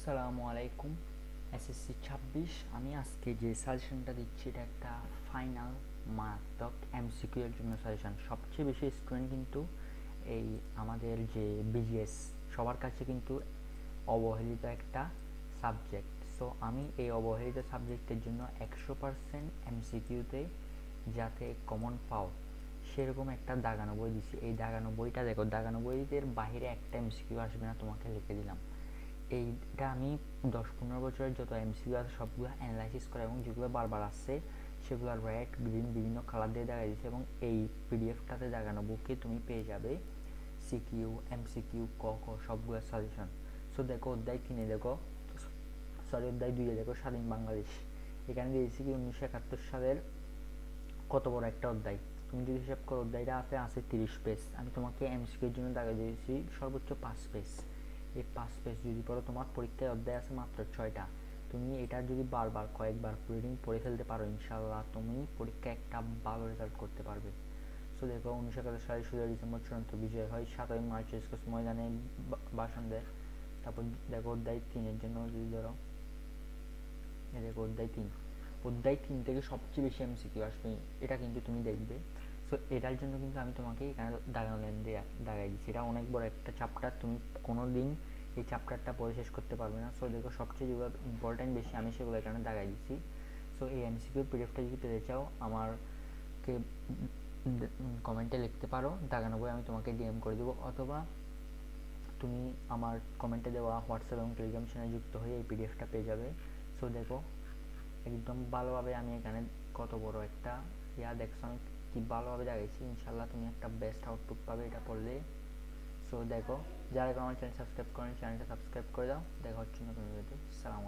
আসসালামু আলাইকুম। এসএসসি 26 আমি আজকে যে সাজেশনটা দিচ্ছি এটা একটা ফাইনাল মারাত্মক এমসিকিউ এর জন্য সাজেশন। সবচেয়ে বেশি স্টুডেন্ট কিন্তু এই আমাদের যে বিজিএস সবার কাছে কিন্তু অবহেলিত একটা সাবজেক্ট। সো আমি এই অবহেলিত সাবজেক্টের জন্য 100% এমসিকিউতে যাতে কমন পাও সেরকম একটা দাগানো বই দিছি। এই দাগানো বইটা দেখো, দাগানো বইয়ের বাহিরে একটা এমসিকিউ আসবে না, তোমাকে লিখে দিলাম। এইটা আমি 10-15 বছরের যত এমসিকিউ আছে সবগুলো অ্যানালাইসিস করা এবং যেগুলো বারবার আসছে সেগুলোর রেড গ্রিন বিভিন্ন কালার দিয়ে দেখা দিচ্ছে এবং এই পিডিএফটাতে দেখানো বুকে তুমি পেয়ে যাবে সিকিউ এমসিকিউ ক ক সবগুলো সাজেশন। সো দেখো অধ্যায় 3-এ দেখো, সরি অধ্যায় 2-এ দেখো স্বাধীন বাংলাদেশ। এখানে দিয়েছি কি 1971 সালের কত বড় একটা অধ্যায়। তুমি যদি হিসাব করো অধ্যায়টা আছে 30 পেজ। আমি তোমাকে এমসিকিউর জন্য দেখা দিয়েছি সর্বোচ্চ 5 পেজ। এই 5 পেজ যদি পড়ো তোমার পরীক্ষায় অধ্যায় আছে মাত্র 6টা। তুমি এটা যদি বারবার কয়েকবার রিডিং পড়ে ফেলতে পারো ইনশাল্লাহ তুমি পরীক্ষায় একটা ভালো রেজাল্ট করতে পারবে। সো দেখো 1971 সালের 16 ডিসেম্বর চূড়ান্ত বিজয় হয়, 7ই মার্চ রেসকোর্স ময়দানে ভাষণ দেয়। তারপর দেখো অধ্যায় 3-এর জন্য যদি ধরো, এই দেখো অধ্যায় 3 থেকে সবচেয়ে বেশি এমসিকিউ আসবে, এটা কিন্তু তুমি দেখবে। সো এটার জন্য কিন্তু আমি তোমাকে এখানে দাগানো লাইন দিয়ে দাগাই দিচ্ছি। এটা অনেক বড় একটা চ্যাপ্টার, তুমি কোনো দিন এই চ্যাপ্টারটা পড়ে শেষ করতে পারবে না। সো দেখো সবচেয়ে যেগুলো ইম্পর্টেন্ট বেশি আমি সেগুলো এখানে দাগাই দিচ্ছি। সো এই এমসিকিউর পিডিএফটা যদি পেতে চাও আমারকে কমেন্টে লিখতে পারো, দাগানো বই আমি তোমাকে ডিএম করে দেবো, অথবা তুমি আমার কমেন্টে দেওয়া হোয়াটসঅ্যাপ এবং টেলিগ্রাম চ্যানেলে যুক্ত হয়ে এই পিডিএফটা পেয়ে যাবে। সো দেখো একদম ভালোভাবে আমি এখানে কত বড় একটা দেখছো আমি কি ভালোভাবে দেখাইছি। ইনশাল্লাহ তুমি একটা বেস্ট আউটপুট পাবে এটা পড়লে। সো দেখো, যারা এখন আমার চ্যানেল সাবস্ক্রাইব করেন চ্যানেলটা সাবস্ক্রাইব করে দাও। দেখা হচ্ছে নতুন ভিডিওতে। সালাম।